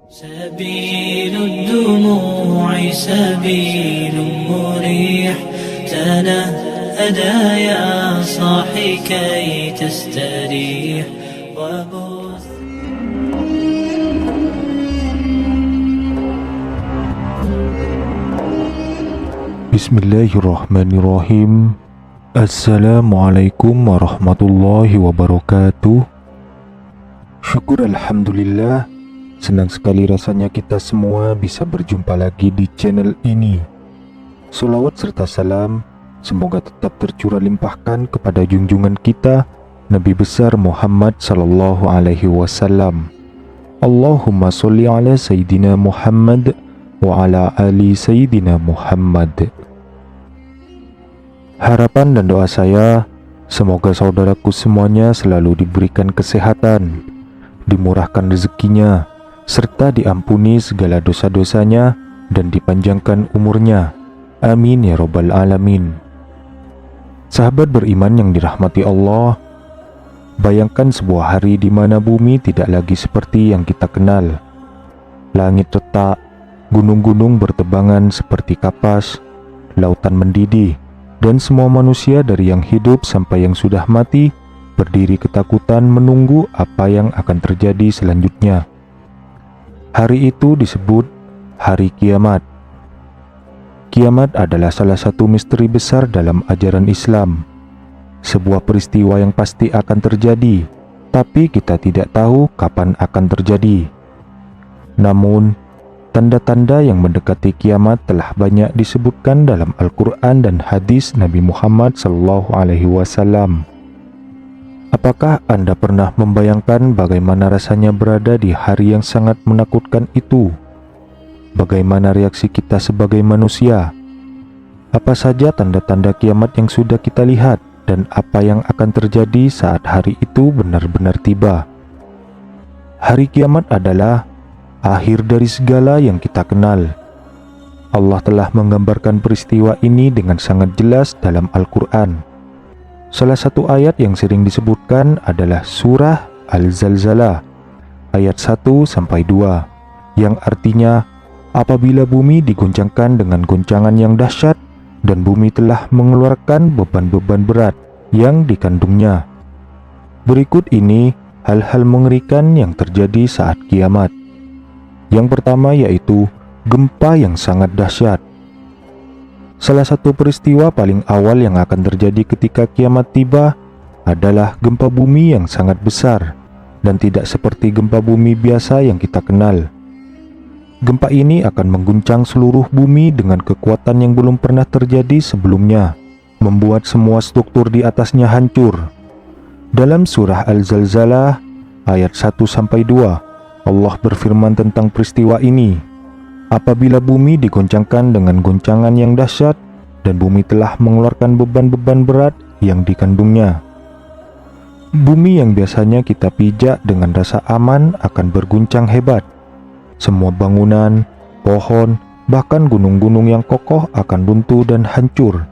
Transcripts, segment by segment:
سبيل الدموع سبيل مريح تنهدى يا صاحي كي تستريح وبث Bismillahirrahmanirrahim. Assalamualaikum warahmatullahi wabarakatuh. Syukur alhamdulillah, senang sekali rasanya kita semua bisa berjumpa lagi di channel ini. Sholawat serta salam semoga tetap tercurah limpahkan kepada junjungan kita Nabi besar Muhammad sallallahu alaihi wasallam. Allahumma sholli ala Sayyidina Muhammad wa ala ali Sayyidina Muhammad. Harapan dan doa saya, semoga saudaraku semuanya selalu diberikan kesehatan, dimurahkan rezekinya, serta diampuni segala dosa-dosanya dan dipanjangkan umurnya. Amin ya rabbal alamin. Sahabat beriman yang dirahmati Allah, bayangkan sebuah hari di mana bumi tidak lagi seperti yang kita kenal. Langit retak, gunung-gunung bertebangan seperti kapas, lautan mendidih, dan semua manusia dari yang hidup sampai yang sudah mati berdiri ketakutan menunggu apa yang akan terjadi selanjutnya. Hari itu disebut hari kiamat. Kiamat adalah salah satu misteri besar dalam ajaran Islam. Sebuah peristiwa yang pasti akan terjadi, tapi kita tidak tahu kapan akan terjadi. Namun, tanda-tanda yang mendekati kiamat telah banyak disebutkan dalam Al-Quran dan hadis Nabi Muhammad SAW. Apakah Anda pernah membayangkan bagaimana rasanya berada di hari yang sangat menakutkan itu? Bagaimana reaksi kita sebagai manusia? Apa saja tanda-tanda kiamat yang sudah kita lihat dan apa yang akan terjadi saat hari itu benar-benar tiba? Hari kiamat adalah akhir dari segala yang kita kenal. Allah telah menggambarkan peristiwa ini dengan sangat jelas dalam Al-Quran. Salah satu ayat yang sering disebutkan adalah surah Al-Zalzalah ayat 1-2 yang artinya apabila bumi diguncangkan dengan goncangan yang dahsyat dan bumi telah mengeluarkan beban-beban berat yang dikandungnya. Berikut ini hal-hal mengerikan yang terjadi saat kiamat. Yang pertama yaitu gempa yang sangat dahsyat. Salah satu peristiwa paling awal yang akan terjadi ketika kiamat tiba adalah gempa bumi yang sangat besar dan tidak seperti gempa bumi biasa yang kita kenal. Gempa ini akan mengguncang seluruh bumi dengan kekuatan yang belum pernah terjadi sebelumnya, membuat semua struktur di atasnya hancur. Dalam surah Al-Zalzalah ayat 1-2, Allah berfirman tentang peristiwa ini. Apabila bumi digoncangkan dengan goncangan yang dahsyat dan bumi telah mengeluarkan beban-beban berat yang dikandungnya. Bumi yang biasanya kita pijak dengan rasa aman akan berguncang hebat. Semua bangunan, pohon, bahkan gunung-gunung yang kokoh akan runtuh dan hancur.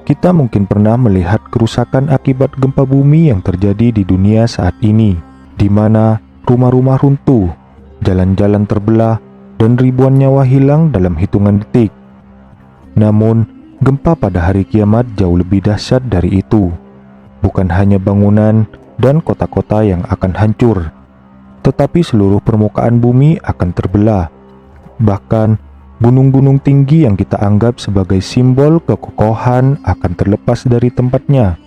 Kita mungkin pernah melihat kerusakan akibat gempa bumi yang terjadi di dunia saat ini, di mana rumah-rumah runtuh, jalan-jalan terbelah, dan ribuan nyawa hilang dalam hitungan detik. Namun, gempa pada hari kiamat jauh lebih dahsyat dari itu. Bukan hanya bangunan dan kota-kota yang akan hancur, tetapi seluruh permukaan bumi akan terbelah. Bahkan, gunung-gunung tinggi yang kita anggap sebagai simbol kekokohan akan terlepas dari tempatnya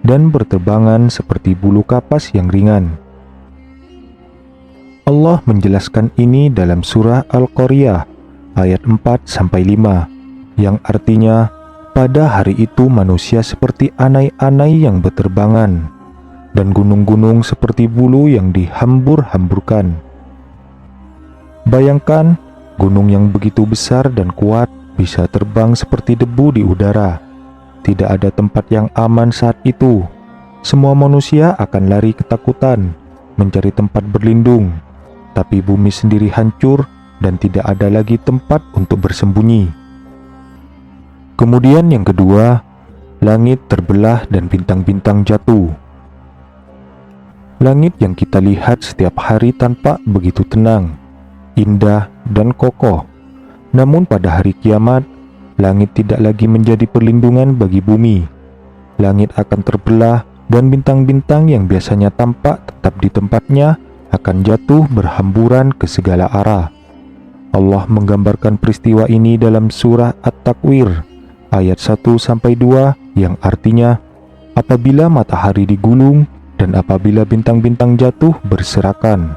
dan berterbangan seperti bulu kapas yang ringan. Allah menjelaskan ini dalam surah Al-Qaryah ayat 4-5 yang artinya pada hari itu manusia seperti anai-anai yang berterbangan dan gunung-gunung seperti bulu yang dihambur-hamburkan. Bayangkan gunung yang begitu besar dan kuat bisa terbang seperti debu di udara. Tidak ada tempat yang aman saat itu. Semua manusia akan lari ketakutan mencari tempat berlindung. Tapi bumi sendiri hancur dan tidak ada lagi tempat untuk bersembunyi. Kemudian yang kedua, langit terbelah dan bintang-bintang jatuh. Langit yang kita lihat setiap hari tampak begitu tenang. indah, dan kokoh. Namun pada hari kiamat, langit tidak lagi menjadi perlindungan bagi bumi. Langit akan terbelah dan bintang-bintang yang biasanya tampak tetap di tempatnya akan jatuh berhamburan ke segala arah. Allah menggambarkan peristiwa ini dalam surah At-Takwir ayat 1-2 yang artinya, apabila matahari digulung dan apabila bintang-bintang jatuh berserakan.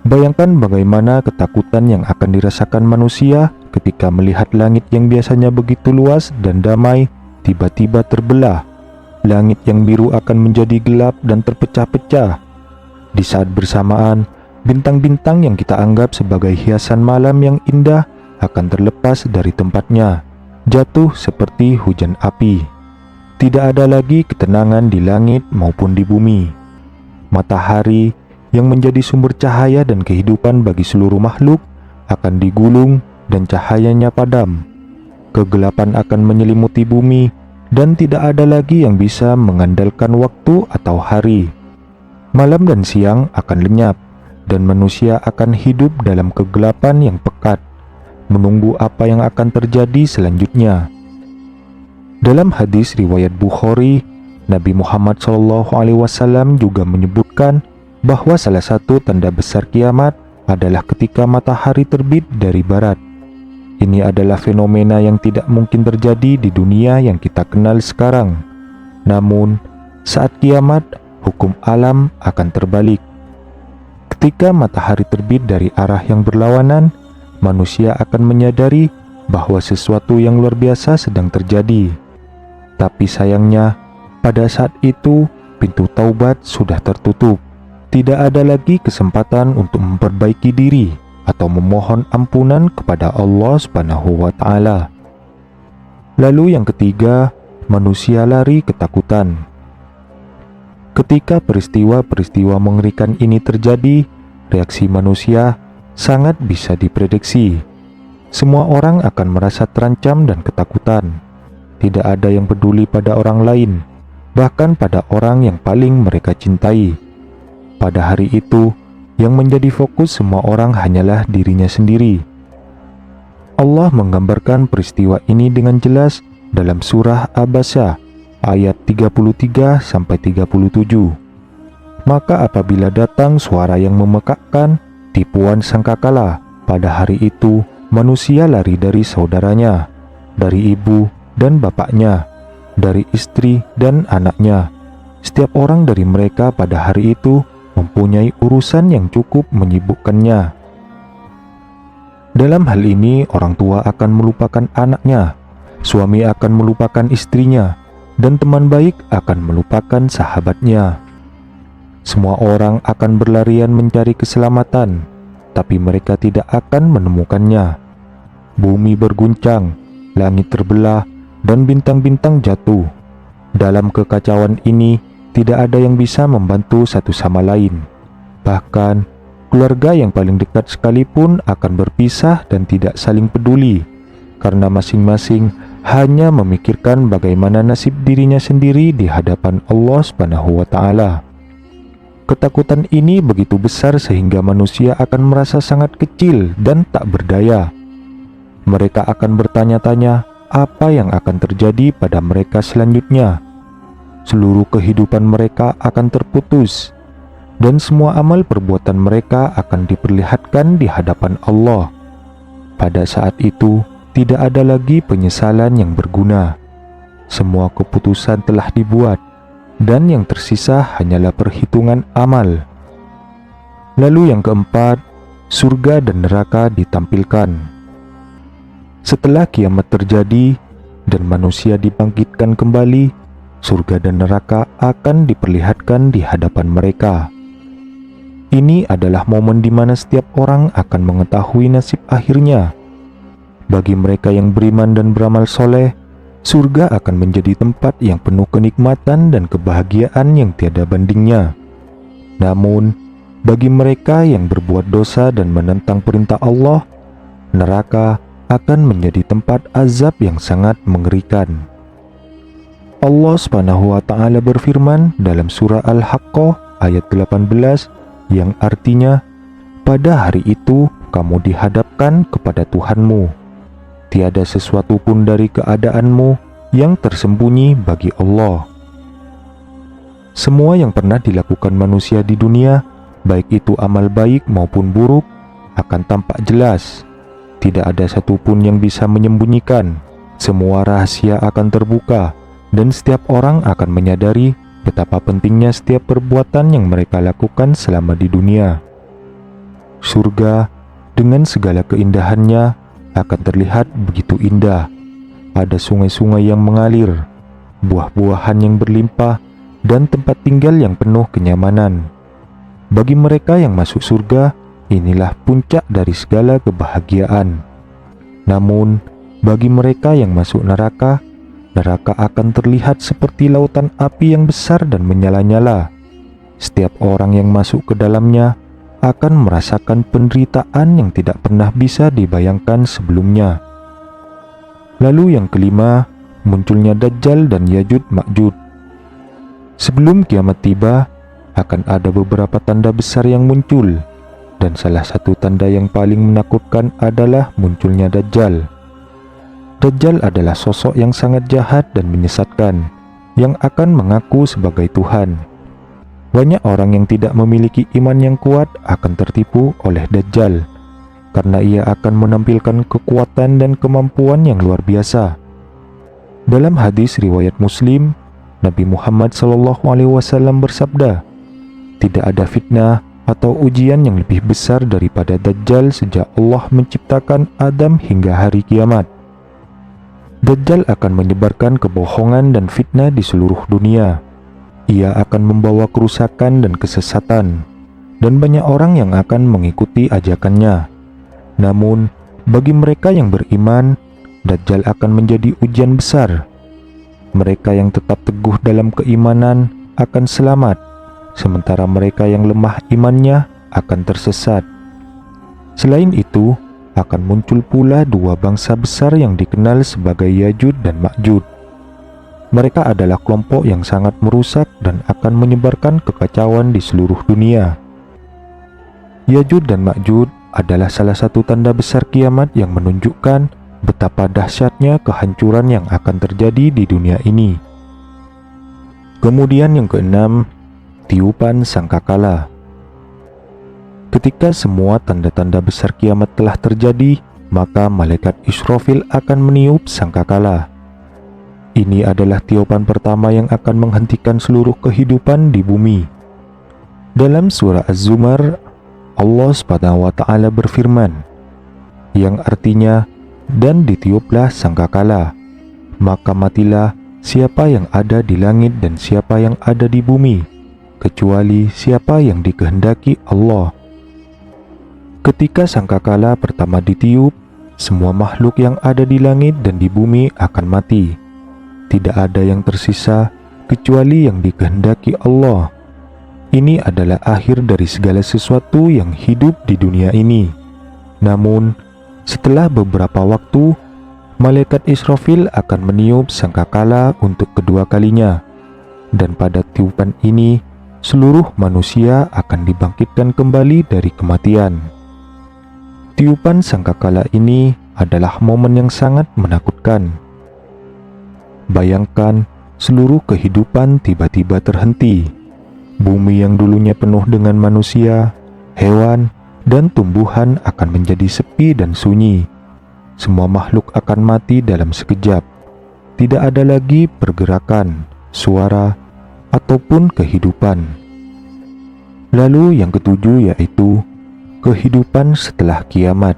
Bayangkan bagaimana ketakutan yang akan dirasakan manusia ketika melihat langit yang biasanya begitu luas dan damai tiba-tiba terbelah. Langit yang biru akan menjadi gelap dan terpecah-pecah. Di saat bersamaan, bintang-bintang yang kita anggap sebagai hiasan malam yang indah akan terlepas dari tempatnya, jatuh seperti hujan api. Tidak ada lagi ketenangan di langit maupun di bumi. Matahari yang menjadi sumber cahaya dan kehidupan bagi seluruh makhluk akan digulung dan cahayanya padam. Kegelapan akan menyelimuti bumi dan tidak ada lagi yang bisa mengandalkan waktu atau hari. Malam dan siang akan lenyap dan manusia akan hidup dalam kegelapan yang pekat, menunggu apa yang akan terjadi selanjutnya. Dalam hadis riwayat Bukhari, Nabi Muhammad SAW juga menyebutkan bahwa salah satu tanda besar kiamat adalah ketika matahari terbit dari barat. Ini adalah fenomena yang tidak mungkin terjadi di dunia yang kita kenal sekarang. Namun, saat kiamat, hukum alam akan terbalik. Ketika matahari terbit dari arah yang berlawanan, manusia akan menyadari bahwa sesuatu yang luar biasa sedang terjadi. Tapi sayangnya, pada saat itu, pintu taubat sudah tertutup. Tidak ada lagi kesempatan untuk memperbaiki diri atau memohon ampunan kepada Allah Subhanahu wa Ta'ala. Lalu yang ketiga, manusia lari ketakutan. Ketika peristiwa-peristiwa mengerikan ini terjadi, reaksi manusia sangat bisa diprediksi. Semua orang akan merasa terancam dan ketakutan. Tidak ada yang peduli pada orang lain, bahkan pada orang yang paling mereka cintai. Pada hari itu, yang menjadi fokus semua orang hanyalah dirinya sendiri. Allah menggambarkan peristiwa ini dengan jelas dalam surah Abasa ayat 33-37. Maka apabila datang suara yang memekakkan, tipuan sangkakala, pada hari itu manusia lari dari saudaranya, dari ibu dan bapaknya, dari istri dan anaknya. Setiap orang dari mereka pada hari itu mempunyai urusan yang cukup menyibukkannya. Dalam hal ini, orang tua akan melupakan anaknya, suami akan melupakan istrinya, dan teman baik akan melupakan sahabatnya. Semua orang akan berlarian mencari keselamatan, tapi mereka tidak akan menemukannya. Bumi berguncang, langit terbelah, dan bintang-bintang jatuh. Dalam kekacauan ini, tidak ada yang bisa membantu satu sama lain. Bahkan, keluarga yang paling dekat sekalipun akan berpisah dan tidak saling peduli, karena masing-masing hanya memikirkan bagaimana nasib dirinya sendiri di hadapan Allah Subhanahu wa Ta'ala. Ketakutan ini begitu besar sehingga manusia akan merasa sangat kecil dan tak berdaya. Mereka akan bertanya-tanya apa yang akan terjadi pada mereka selanjutnya. Seluruh kehidupan mereka akan terputus, dan semua amal perbuatan mereka akan diperlihatkan di hadapan Allah. Pada saat itu, tidak ada lagi penyesalan yang berguna. Semua keputusan telah dibuat, dan yang tersisa hanyalah perhitungan amal. Lalu yang keempat, surga dan neraka ditampilkan. Setelah kiamat terjadi dan manusia dibangkitkan kembali, surga dan neraka akan diperlihatkan di hadapan mereka. Ini adalah momen di mana setiap orang akan mengetahui nasib akhirnya. Bagi mereka yang beriman dan beramal soleh, surga akan menjadi tempat yang penuh kenikmatan dan kebahagiaan yang tiada bandingnya. Namun, bagi mereka yang berbuat dosa dan menentang perintah Allah, neraka akan menjadi tempat azab yang sangat mengerikan. Allah Subhanahu wa Ta'ala berfirman dalam surah Al-Haqqah ayat 18 yang artinya, Pada hari itu kamu dihadapkan kepada Tuhanmu. Tiada sesuatu pun dari keadaanmu yang tersembunyi bagi Allah. Semua yang pernah dilakukan manusia di dunia, baik itu amal baik maupun buruk, akan tampak jelas. Tidak ada satupun yang bisa menyembunyikan. Semua rahasia akan terbuka, dan setiap orang akan menyadari betapa pentingnya setiap perbuatan yang mereka lakukan selama di dunia. Surga dengan segala keindahannya akan terlihat begitu indah. Ada sungai-sungai yang mengalir, buah-buahan yang berlimpah, dan tempat tinggal yang penuh kenyamanan. Bagi mereka yang masuk surga, inilah puncak dari segala kebahagiaan. Namun, bagi mereka yang masuk neraka, neraka akan terlihat seperti lautan api yang besar dan menyala-nyala. Setiap orang yang masuk ke dalamnya akan merasakan penderitaan yang tidak pernah bisa dibayangkan sebelumnya. Lalu yang kelima, munculnya Dajjal dan Ya'juj Ma'juj. Sebelum kiamat tiba, akan ada beberapa tanda besar yang muncul, dan salah satu tanda yang paling menakutkan adalah munculnya Dajjal. Dajjal adalah sosok yang sangat jahat dan menyesatkan, yang akan mengaku sebagai Tuhan. Banyak orang yang tidak memiliki iman yang kuat akan tertipu oleh Dajjal, karena ia akan menampilkan kekuatan dan kemampuan yang luar biasa. Dalam hadis riwayat Muslim, Nabi Muhammad SAW bersabda, "Tidak ada fitnah atau ujian yang lebih besar daripada Dajjal sejak Allah menciptakan Adam hingga hari kiamat." Dajjal akan menyebarkan kebohongan dan fitnah di seluruh dunia. Ia akan membawa kerusakan dan kesesatan, dan banyak orang yang akan mengikuti ajakannya. Namun, bagi mereka yang beriman, Dajjal akan menjadi ujian besar. Mereka yang tetap teguh dalam keimanan akan selamat, sementara mereka yang lemah imannya akan tersesat. Selain itu, akan muncul pula dua bangsa besar yang dikenal sebagai Ya'juj dan Ma'juj. Mereka adalah kelompok yang sangat merusak dan akan menyebarkan kekacauan di seluruh dunia. Ya'juj dan Ma'juj adalah salah satu tanda besar kiamat yang menunjukkan betapa dahsyatnya kehancuran yang akan terjadi di dunia ini. Kemudian yang keenam, tiupan sangkakala. Ketika semua tanda-tanda besar kiamat telah terjadi, maka malaikat Israfil akan meniup sangkakala. Ini adalah tiupan pertama yang akan menghentikan seluruh kehidupan di bumi. Dalam surah Az-Zumar, Allah SWT berfirman, yang artinya, "Dan ditiuplah sangkakala, maka matilah siapa yang ada di langit dan siapa yang ada di bumi, kecuali siapa yang dikehendaki Allah." Ketika sangkakala pertama ditiup, semua makhluk yang ada di langit dan di bumi akan mati. Tidak ada yang tersisa kecuali yang dikehendaki Allah. Ini adalah akhir dari segala sesuatu yang hidup di dunia ini. Namun, setelah beberapa waktu, malaikat Israfil akan meniup sangkakala untuk kedua kalinya. Dan pada tiupan ini, seluruh manusia akan dibangkitkan kembali dari kematian. Tiupan sangkakala ini adalah momen yang sangat menakutkan. Bayangkan, seluruh kehidupan tiba-tiba terhenti. Bumi yang dulunya penuh dengan manusia, hewan, dan tumbuhan akan menjadi sepi dan sunyi. Semua makhluk akan mati dalam sekejap. Tidak ada lagi pergerakan, suara, ataupun kehidupan. Lalu yang ketujuh yaitu kehidupan setelah kiamat.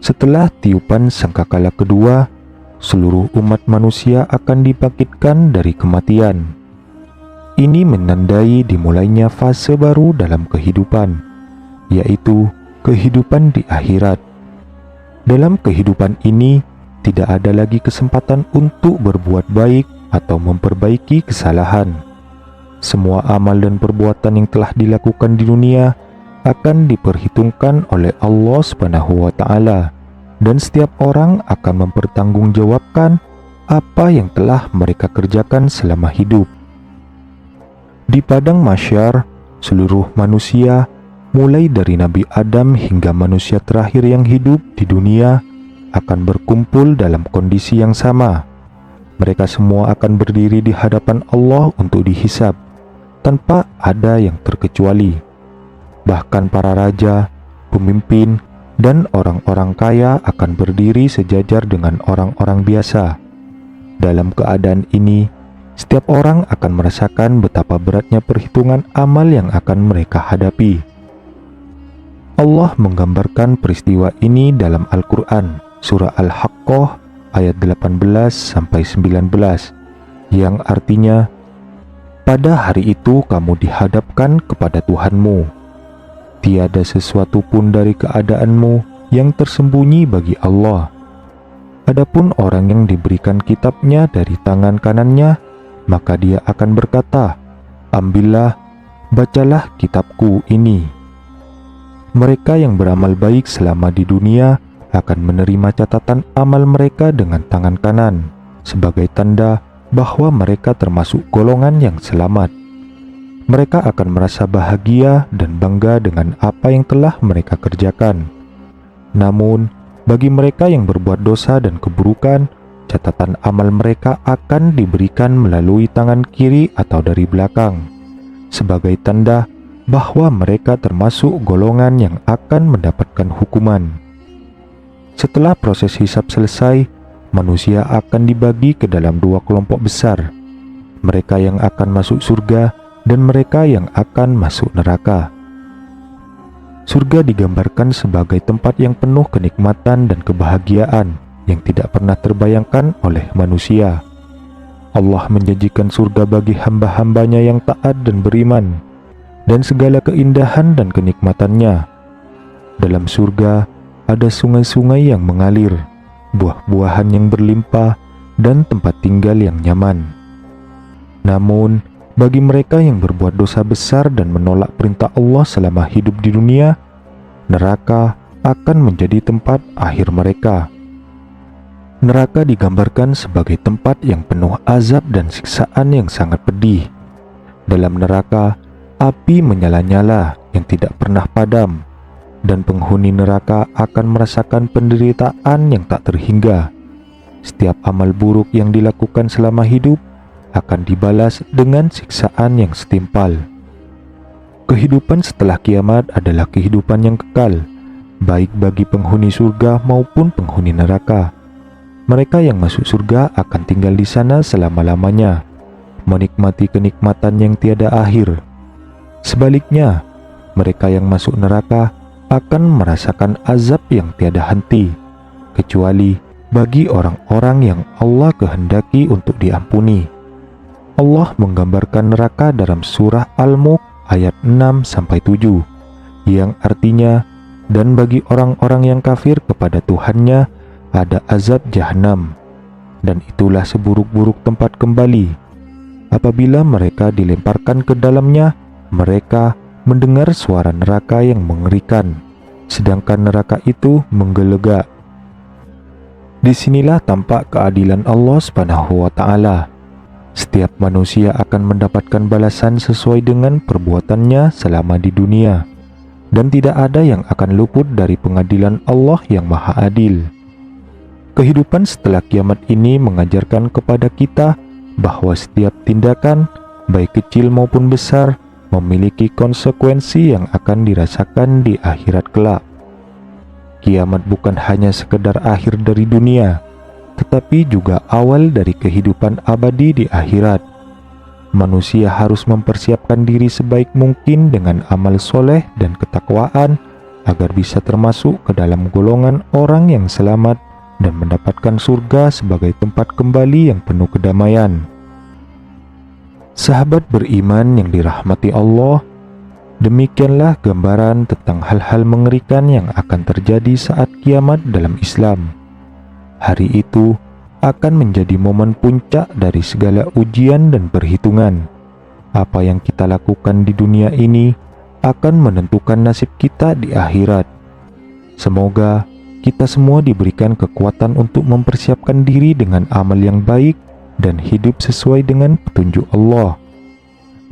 Setelah tiupan sangkakala kedua, seluruh umat manusia akan dibangkitkan dari kematian. Ini menandai dimulainya fase baru dalam kehidupan, yaitu kehidupan di akhirat. Dalam kehidupan ini, tidak ada lagi kesempatan untuk berbuat baik atau memperbaiki kesalahan. Semua amal dan perbuatan yang telah dilakukan di dunia akan diperhitungkan oleh Allah SWT, dan setiap orang akan mempertanggungjawabkan apa yang telah mereka kerjakan selama hidup. Di padang mahsyar, seluruh manusia mulai dari Nabi Adam hingga manusia terakhir yang hidup di dunia, akan berkumpul dalam kondisi yang sama. Mereka semua akan berdiri di hadapan Allah untuk dihisab, tanpa ada yang terkecuali. Bahkan para raja, pemimpin, dan orang-orang kaya akan berdiri sejajar dengan orang-orang biasa. Dalam keadaan ini, setiap orang akan merasakan betapa beratnya perhitungan amal yang akan mereka hadapi. Allah menggambarkan peristiwa ini dalam Al-Quran, surah Al-Haqqah ayat 18-19, yang artinya, pada hari itu kamu dihadapkan kepada Tuhanmu. Tiada sesuatu pun dari keadaanmu yang tersembunyi bagi Allah. Adapun orang yang diberikan kitabnya dari tangan kanannya, maka dia akan berkata, "Ambillah, bacalah kitabku ini." Mereka yang beramal baik selama di dunia akan menerima catatan amal mereka dengan tangan kanan, sebagai tanda bahwa mereka termasuk golongan yang selamat. Mereka akan merasa bahagia dan bangga dengan apa yang telah mereka kerjakan. Namun, bagi mereka yang berbuat dosa dan keburukan, catatan amal mereka akan diberikan melalui tangan kiri atau dari belakang, sebagai tanda bahwa mereka termasuk golongan yang akan mendapatkan hukuman. Setelah proses hisab selesai, manusia akan dibagi ke dalam dua kelompok besar, mereka yang akan masuk surga dan mereka yang akan masuk neraka. Surga digambarkan sebagai tempat yang penuh kenikmatan dan kebahagiaan yang tidak pernah terbayangkan oleh manusia. Allah menjanjikan surga bagi hamba-hambanya yang taat dan beriman, dan segala keindahan dan kenikmatannya. Dalam surga ada sungai-sungai yang mengalir, buah-buahan yang berlimpah, dan tempat tinggal yang nyaman. Namun, bagi mereka yang berbuat dosa besar dan menolak perintah Allah selama hidup di dunia, neraka akan menjadi tempat akhir mereka. Neraka digambarkan sebagai tempat yang penuh azab dan siksaan yang sangat pedih. Dalam neraka, api menyala-nyala yang tidak pernah padam, dan penghuni neraka akan merasakan penderitaan yang tak terhingga. Setiap amal buruk yang dilakukan selama hidup akan dibalas dengan siksaan yang setimpal. Kehidupan setelah kiamat adalah kehidupan yang kekal, baik bagi penghuni surga maupun penghuni neraka. Mereka yang masuk surga akan tinggal di sana selama-lamanya, menikmati kenikmatan yang tiada akhir. Sebaliknya, mereka yang masuk neraka akan merasakan azab yang tiada henti, kecuali bagi orang-orang yang Allah kehendaki untuk diampuni. Allah menggambarkan neraka dalam surah Al-Mulk ayat 6-7, yang artinya, dan bagi orang-orang yang kafir kepada Tuhannya ada azab jahanam, dan itulah seburuk-buruk tempat kembali. Apabila mereka dilemparkan ke dalamnya, mereka mendengar suara neraka yang mengerikan, sedangkan neraka itu menggelegak. Disinilah tampak keadilan Allah Subhanahu wa Ta'ala. Setiap manusia akan mendapatkan balasan sesuai dengan perbuatannya selama di dunia, dan tidak ada yang akan luput dari pengadilan Allah yang Maha Adil. Kehidupan setelah kiamat ini mengajarkan kepada kita bahwa setiap tindakan, baik kecil maupun besar, memiliki konsekuensi yang akan dirasakan di akhirat kelak. Kiamat bukan hanya sekedar akhir dari dunia, tetapi juga awal dari kehidupan abadi di akhirat. Manusia harus mempersiapkan diri sebaik mungkin dengan amal soleh dan ketakwaan agar bisa termasuk ke dalam golongan orang yang selamat dan mendapatkan surga sebagai tempat kembali yang penuh kedamaian. Sahabat beriman yang dirahmati Allah, demikianlah gambaran tentang hal-hal mengerikan yang akan terjadi saat kiamat dalam Islam. Hari itu akan menjadi momen puncak dari segala ujian dan perhitungan. Apa yang kita lakukan di dunia ini akan menentukan nasib kita di akhirat. Semoga kita semua diberikan kekuatan untuk mempersiapkan diri dengan amal yang baik dan hidup sesuai dengan petunjuk Allah.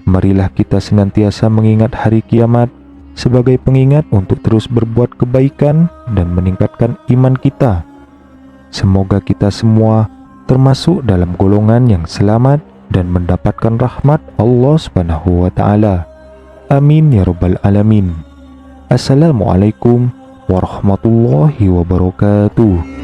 Marilah kita senantiasa mengingat hari kiamat sebagai pengingat untuk terus berbuat kebaikan dan meningkatkan iman kita. Semoga kita semua termasuk dalam golongan yang selamat dan mendapatkan rahmat Allah Subhanahu wa taala. Amin ya rabbal alamin. Assalamualaikum warahmatullahi wabarakatuh.